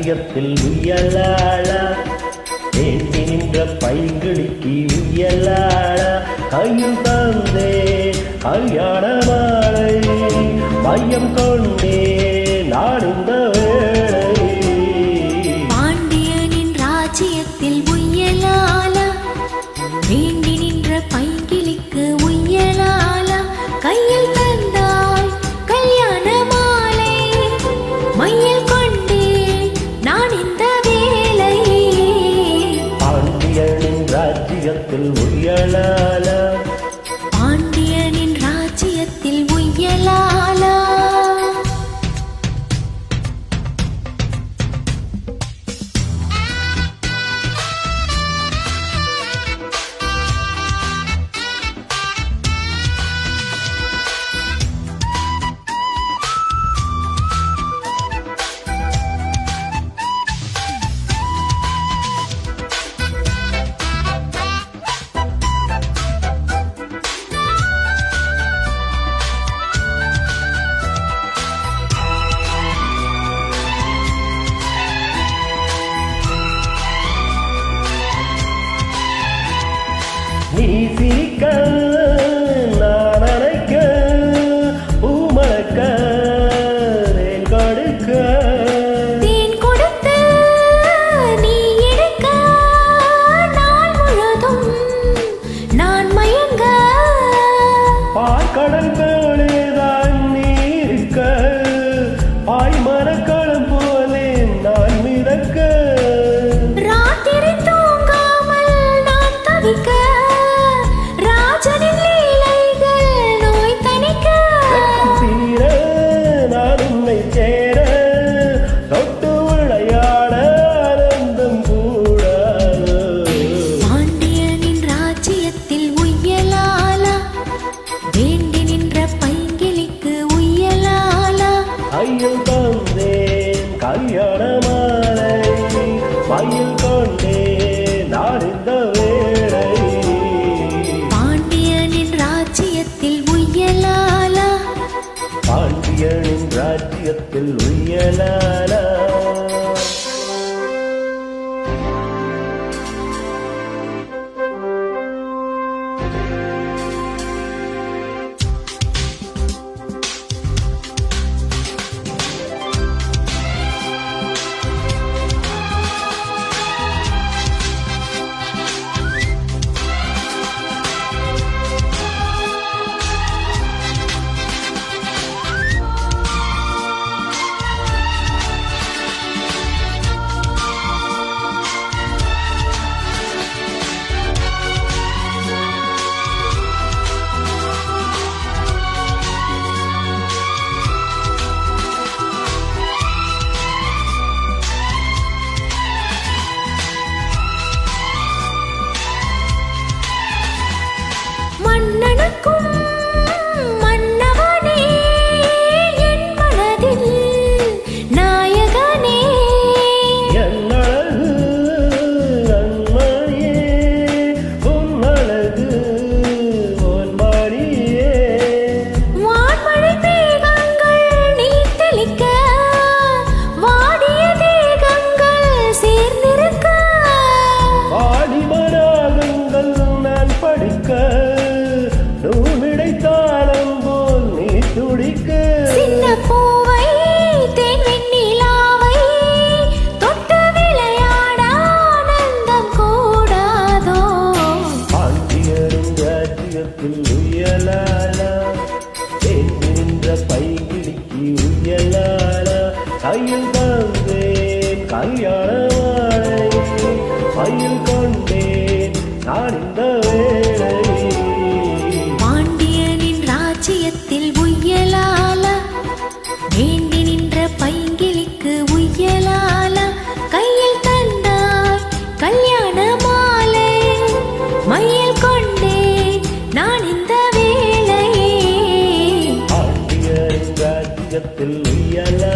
ராஜ்யத்தில் உயலாளா வேண்டி நின்ற பைங்கிழிக்கு உயலாளா கையில் தந்தே கல்யாண மாலை மையம் கொண்டே நான் இந்த வேளை பாண்டியனின் ராஜ்யத்தில் உயலாளா வேண்டி நின்ற பைங்கிழிக்கு உயலாளா கையில் தந்தாய் கல்யாண மாலை மையில் கொண்டே நான் இந்த வேளை பாண்டியனின் ராஜ்யத்தில் உயலாளா பாண்டியனின் ராஜ்யத்தில் உயலாளா நீ சிரிக்க நான் அணைக்க பூமணக்க தேன் கொடுக்க தேன் கொடுத்து நீ எடுக்க நாள் முழுதும் நான் மயங்க பாற்கடல் மேலேதான் நீ இருக்க பாய்மரக்களம் போலே நான் மிதக்க ராத்திரி தூங்காமல் நான் தவிக்க ராஜனின் லீலைகள் நோய் தணிக்க தீர நான் உன்னை சேர தொட்டு விளையாட ஆனந்தம் கூடாது பாண்டியனின் ராஜ்யத்தில் உயலாளா வேண்டி நின்ற பைங்கிழிக்கு உயலாளா ஐயில் தந்தேன் கல்யாண மாலை மையில் கொண்டே நான் இந்த வேளை பாண்டியனின் ராஜ்யத்தில் உயலாளா பாண்டியனின் ராஜ்யத்தில் உயலாளா மன்னனுக்கும் மன்னவனே என் மனதில் நாயகனே என் அழகு அன்மணியே உன் அழகு உன் மணியே வான்மழை மேகங்கள் நீ தெளிக்க வாடிய தேகங்கள் சேர்ந்திருக்க பாடிமராகங்கள் நான் படிக்க நூலிடைத்தாளம் போல் நீ துடிக்க சின்ன பூவை தேன் வெண்ணிலாவை தொட்டு விளையாட ஆனந்தம் கூடாதோ பாண்டியரின் ராஜ்யத்தில் உயலாளா தேங்கி நின்ற பைங்கிழிக்கு உயலாளா கையில் தந்தேன் கல்யாண மாலை மையில் கொண்டேன் நான் இந்த வேளை பாண்டியனின் ராஜ்யத்தில் உயலாளா வேண்டி நின்ற பைங்கிழிக்கு உயலாளா கையில் தந்தாய் கல்யாண மாலை மையில் கொண்டே நான் இந்த வேளை பாண்டியரின் ராஜ்யத்தில் உயலாளா